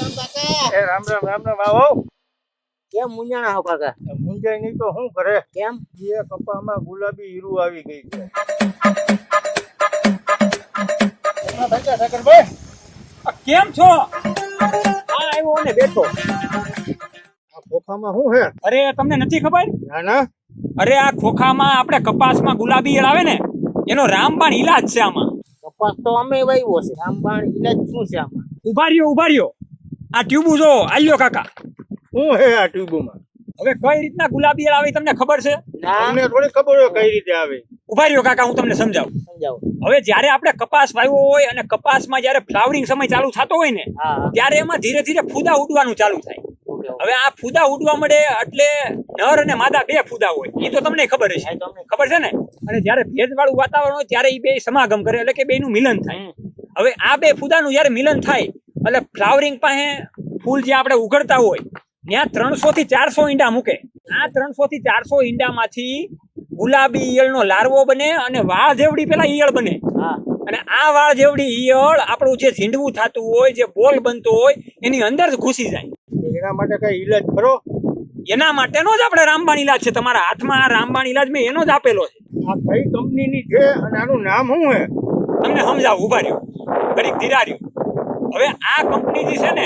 રામ રામ આવો. કેમ મુંજાણા હો કાકા? મુંજાઈ નહીં તો શું કરે? કેમ? એ કપામાં ગુલાબી હીરું આવી ગઈ છે. કેમ છો? હા આવ્યો ને બેઠો. આ ખોખામાં શું છે? અરે તમને નથી ખબર? ના ના. અરે આ ખોખામાં આપણે કપાસમાં ગુલાબી ઈયળ આવે ને એનો રામબાણ ઈલાજ છે આમાં. કપાસ તો અમે વાવ્યો છે, રામબાણ ઈલાજ શું છે આમાં? ઉભા રહ્યો આ ટ્યુબુ જો આલ્યો કાકા. શું છે આ ટ્યુબમાં? હવે કઈ રીતના ગુલાબી ઈયળ આવે તમને ખબર છે? ના, તમને થોડી ખબર હોય કઈ રીતે આવે. ઉભા રહ્યો કાકા, હું તમને સમજાવું. સમજાવો. હવે જ્યારે આપણે કપાસ વાવ્યો હોય અને કપાસમાં જ્યારે ફ્લાવરિંગ સમય ચાલુ થતો હોય ને હા, ત્યારે એમાં ધીરે ધીરે ફૂદા ઉડવાનું ચાલુ થાય. Okay, okay. હવે આ ફૂદા ઉડવા મળે એટલે નર અને માદા બે ફૂદા હોય, એ તો તમને ખબર હશે. હા, તો અમને ખબર છે ને? અને જ્યારે ભેજવાળું વાતાવરણ હોય ત્યારે એ બે સમાગમ કરે એટલે કે બેનું મિલન થાય. હવે આ બે ફૂદાનું જ્યારે મિલન થાય એટલે ફ્લાવરિંગ પાસે ફૂલ જે આપણે ઉઘડતા હોય ત્યાં 300 થી 400 ઈંડા મૂકે. આ 300 થી 400 ઈંડામાંથી ગુલાબી ઈયળનો લાર્વો બને અને વાળ જેવડી પેલા ઈયળ બને. હા, અને આ વાળ જેવડી ઈયળ આપણું જે ઝીંડવું થતું હોય, જે બોલ બનતો હોય એની અંદર જ ઘૂસી જાય. એના માટે કઈ ઈલાજ કરો? એના માટેનો જ આપણે રામબાણ ઈલાજ છે. તમારા હાથમાં આ રામબાણ ઈલાજ મેં એનો જ આપેલો છે. આ કઈ કંપનીની છે અને આનું નામ શું છે? તમને સમજાવું, ઉભા રહ્યો, ઘડીક ધીરા રહ્યો. હવે આ કંપની જે છે ને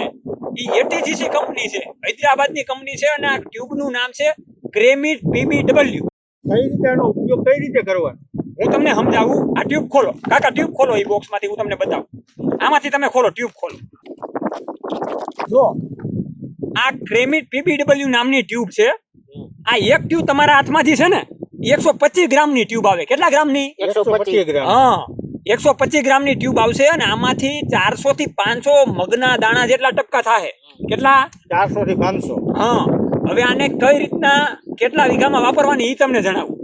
એ એટીજીસી કંપની છે, હૈદરાબાદની કંપની છે અને આ ટ્યુબનું નામ છે ક્રેમિટ પીબીડબલ્યુ. કઈ રીતે આનો ઉપયોગ કઈ રીતે કરવાનો? હું તમને સમજાવું. આ ટ્યુબ ખોલો કાકા, ટ્યુબ ખોલો. એ બોક્સમાંથી હું તમને બતાવું. આમાંથી તમે ખોલો, ટ્યુબ ખોલો. જો આ ક્રેમિટ પીબીડબલ્યુ નામની ટ્યુબ છે. આ એક ટ્યુબ તમારા હાથમાં જે છે ને 125 ગ્રામની ટ્યુબ આવે. કેટલા ગ્રામની? 125 ગ્રામ. હા, 125 ગ્રામની ટ્યુબ આવશે અને આમાંથી 400 થી 500 મગના દાણા જેટલા ટપકા થાય. કેટલા? 400 થી 500. હા. હવે આને કઈ રીતના કેટલા વીઘામાં વાપરવાની એ તમને જણાવું.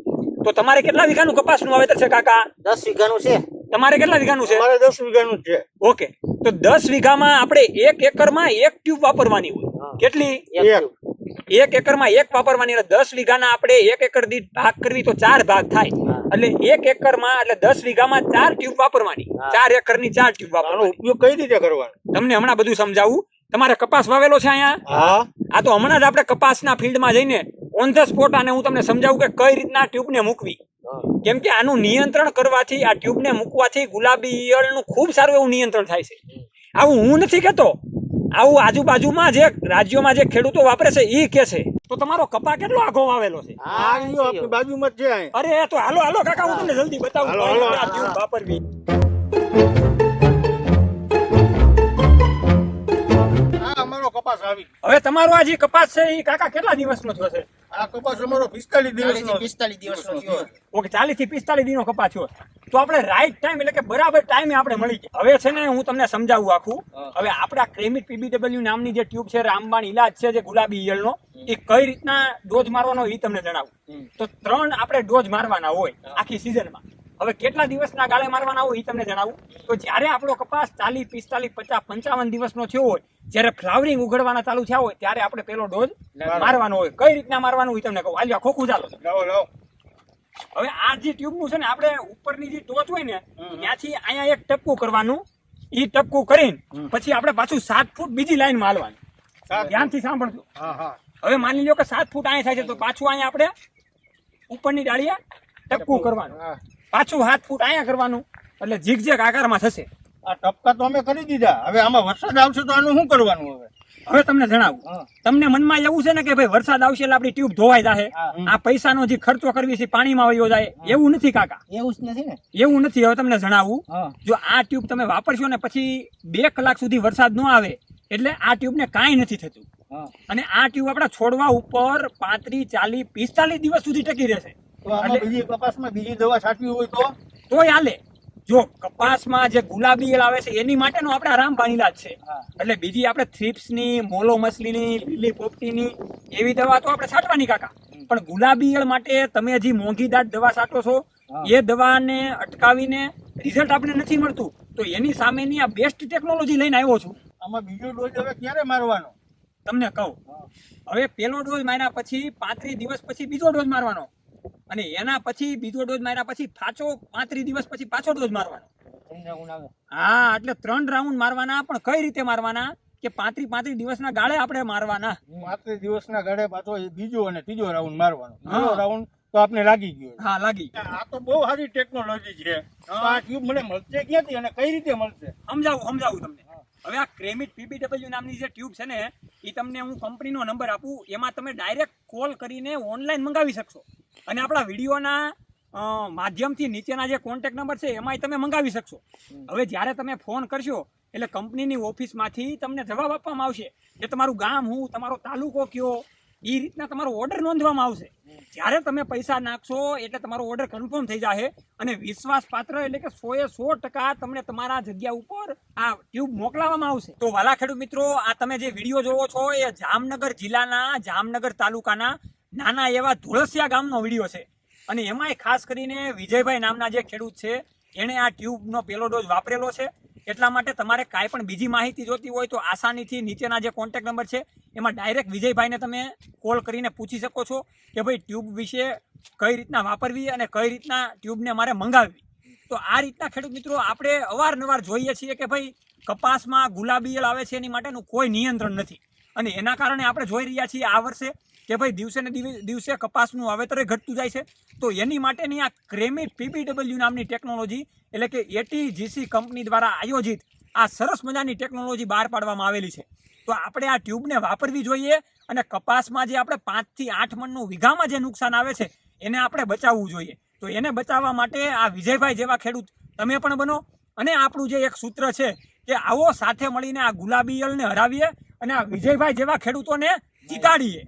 તો તમારે કેટલા વીઘાનું કપાસનું વાવેતર છે કાકા? 10 વીઘાનું છે. તમારે કેટલા વીઘાનું છે? અમારે 10 વીઘાનું જ છે. ઓકે, તો 10 વીઘામાં આપણે 1 એકરમાં 1 ટ્યુબ વાપરવાની હોય. કેટલી? એક 1 એકરમાં 1 વાપરવાની. એટલે 10 વીઘાના આપણે 1 એકર દીઠ ભાગ કરવી તો 4 ભાગ થાય. એટલે 1 એકરમાં એટલે 10 વીઘામાં 4 ટ્યુબ વાપરવાની. 4 એકરની 4 ટ્યુબ આનો વાપરવાની. ઉપયોગ કઈ રીતે કરવાનો? તમને હમણાં બધું સમજાવું. તમારે કપાસ વાવેલો છે અહીંયા? હા. આ તો હમણાં જ આપણે કપાસના ફિલ્ડમાં જઈને ઓન ધ સ્પોટ આને હું તમને સમજાવું કે કઈ રીતના ટ્યુબને મૂકવી. કેમ કે આનું નિયંત્રણ કરવાથી, આ ટ્યુબને મૂકવાથી ગુલાબી ઈયળનું ખૂબ સારું એવું નિયંત્રણ થાય છે. આવું હું નથી કહેતો, આવું આજુબાજુમાં જે રાજ્યોમાં જે ખેડૂતો વાપરે છે એ કે છે. તો તમારો કપા કેટલો આઘો વાવેલો છે? આ ઈયો આપણી બાજુમાં જ છે અહીં. અરે તો હાલો કાકા, હું તમને જલ્દી બતાવું હાલો, કઈ હાલો. રીતે આ ટ્યુબ વાપરવી. આ અમારો કપાસ આવી. હવે તમારો આ જે કપાસ છે એ કાકા કેટલા દિવસનો થયો છે? આ કપાસ અમારો 45 દિવસનો. 45 દિવસનો થયો. ઓકે, 40 થી 45 દિનનો કપાસ થયો. તો આપણે રાઈટ ટાઈમ એટલે કે બરાબર ટાઈમે આપણે મળી ગયા. હવે છે ને હું તમને સમજાવું આખું. હવે આપણે આ ક્રેમિટ પીબીડબલ્યુ નામની જે ટ્યુબ છે, રામબાણ ઈલાજ છે જે ગુલાબી ઈયળનો, એ કઈ રીતના ડોઝ મારવાનો એ તમને જણાવું. તો 3 આપણે ડોઝ મારવાના હોય આખી સિઝનમાં. હવે કેટલા દિવસના ગાળે મારવાના હોય એ તમને જણાવું. તો જ્યારે આપણો કપાસ 40, 45, 50, 55 દિવસનો થયો હોય, જ્યારે ફ્લાવરિંગ ઉઘડવાના ચાલુ થયા હોય ત્યારે આપણે પેલો ડોઝ મારવાનો હોય. કઈ રીતના મારવાનું હોય તમને કહું. આલ્યો ખોખું ચાલો. લાવો. હવે આ જે ટ્યુબનું છે ને, આપણે ઉપરની જે ટોચ હોય ને ત્યાંથી અહીંયા એક ટપકું કરવાનું. ઈ ટપકું કરીને પછી આપણે પાછું 7 ફૂટ બીજી લાઈન મારવાની. ધ્યાનથી સાંભળજો. હા. હવે માની લો કે 7 ફૂટ અહીંયા થાય છે તો પાછું અહીંયા આપણે ઉપરની ડાળીએ ટપકું કરવાનું. પાછું 7 ફૂટ અહીંયા કરવાનું. એટલે ઝીગઝેગ આકારમાં થશે. આ ટપકા તો અમે કરી દીધા. હવે આમાં વરસાદ આવશે તો આનું શું કરવાનું હવે? હવે તમને જણાવું. તમને મનમાં એવું છે ને કે ભાઈ વરસાદ આવશે એટલે આપણી ટ્યુબ ધોવાઈ જાય, આ પૈસાનો જે ખર્ચો કરવી છે પાણીમાં વયો જાય, એવું નથી કાકા. એવું જ નથી ને? એવું નથી. હવે તમને જણાવું. જો આ ટ્યુબ તમે વાપરશો ને પછી 2 કલાક સુધી વરસાદ ન આવે એટલે આ ટ્યુબને કાંઈ નથી થતું. અને આ ટ્યુબ આપણા છોડવા ઉપર 35, 40, 45 દિવસ સુધી ટકી રહેશે. તો આમાં બીજી કપાસમાં બીજી દવા છાંટવી હોય તોય હાલે. જો કપાસમાં જે ગુલાબી ઈયળ આવે છે એની માટેનો આપણે રામબાણ ઈલાજ છે. એટલે બીજી આપણે થ્રિપ્સની, મોલો મસલીની, લીલી પોપટીની એવી દવા તો આપણે છાંટવાની કાકા. પણ ગુલાબી ઈયળ માટે તમે જે મોંઘીદાટ દવા છાંટો છો એ દવાને અટકાવીને રિઝલ્ટ આપણે નથી મળતું. તો એની સામેની આ બેસ્ટ ટેકનોલોજી લઈને આવ્યો છું. આમાં બીજો ડોઝ હવે ક્યારે મારવાનો? તમને કહું. હવે પેલો ડોઝ માર્યા પછી 35 દિવસ પછી બીજો ડોઝ મારવાનો. અને એના પછી બીજો ડોઝ માર્યા પછી પાછો 35 દિવસ પછી પાછો ડોઝ મારવાનો. હા, એટલે 3 રાઉન્ડ મારવાના. પણ કઈ રીતે મારવાના? કે 35 દિવસના ગાળે આપણે મારવાના? 35 દિવસના ગાળે પાછો એ બીજો અને ત્રીજો રાઉન્ડ મારવાનો. હા. બીજો રાઉન્ડ તો આપણે લાગી ગયો. હા, લાગી. આ તો બહુ સારી ટેકનોલોજી છે. તો આ ટ્યુબ મને મળશે ક્યાંથી અને કઈ રીતે મળશે? સમજાવું તમને. હવે આ ક્રેમિટ પીબીડબલ્યુ નામની જે ટ્યુબ છે ને, એ તમને હું કંપનીનો નંબર આપું, એમાં તમે ડાયરેક્ટ કોલ કરીને ઓનલાઈન મંગાવી શકશો. અને આપણા વિડીયોના માધ્યમથી નીચેના જે કોન્ટેક્ટ નંબર છે એમાંય તમે મંગાવી શકશો. હવે જ્યારે તમે ફોન કરશો એટલે કંપનીની ઓફિસમાંથી તમને જવાબ આપવામાં આવશે કે તમારું ગામ હું, તમારો તાલુકો કયો, એ રીતના તમારો ઓર્ડર નોંધવામાં આવશે. જ્યારે તમે પૈસા નાખશો એટલે તમારો ઓર્ડર કન્ફર્મ થઈ જશે અને વિશ્વાસપાત્ર એટલે કે 100% તમને તમારા જગ્યા ઉપર આ ટ્યુબ મોકલાવવામાં આવશે. તો વાલા ખેડૂત મિત્રો, આ તમે જે વિડીયો જોવો છો એ જામનગર જિલ્લાના જામનગર તાલુકાના નાના એવા ધોળસિયા ગામનો વિડીયો છે. અને એમાંય ખાસ કરીને વિજયભાઈ નામના જે ખેડૂત છે એણે આ ટ્યુબનો પહેલો ડોઝ વાપરેલો છે. એટલા માટે તમારે કાંઈ પણ બીજી માહિતી જોતી હોય તો આસાનીથી નીચેના જે કોન્ટેક્ટ નંબર છે એમાં ડાયરેક્ટ વિજયભાઈને તમે કોલ કરીને પૂછી શકો છો કે ભાઈ ટ્યુબ વિશે કઈ રીતના વાપરવી અને કઈ રીતના ટ્યુબને મારે મંગાવવી. તો આ રીતના ખેડૂત મિત્રો આપણે અવારનવાર જોઈએ છીએ કે ભાઈ કપાસમાં ગુલાબી ઈયળ આવે છે એની માટેનું કોઈ નિયંત્રણ નથી. અને એના કારણે આપણે જોઈ રહ્યા છીએ આ વર્ષે કે ભાઈ દિવસે ને દિવસે કપાસનું વાવેતર ઘટતું જાય છે. તો એની માટેની આ ક્રેમિટ પીબીડબલ્યુ નામની ટેકનોલોજી એટલે કે ATGC કંપની દ્વારા આયોજિત આ સરસ મજાની ટેકનોલોજી બહાર પાડવામાં આવેલી છે. તો આપણે આ ટ્યુબને વાપરવી જોઈએ અને કપાસમાં જે આપણે 5 થી 8 મણનું વીઘામાં જે નુકસાન આવે છે એને આપણે બચાવવું જોઈએ. તો એને બચાવવા માટે આ વિજયભાઈ જેવા ખેડૂત તમે પણ બનો. અને આપણું જે એક સૂત્ર છે કે આવો સાથે મળીને આ ગુલાબી ઈયળને હરાવીએ અને આ વિજયભાઈ જેવા ખેડૂતોને જીતાડીએ.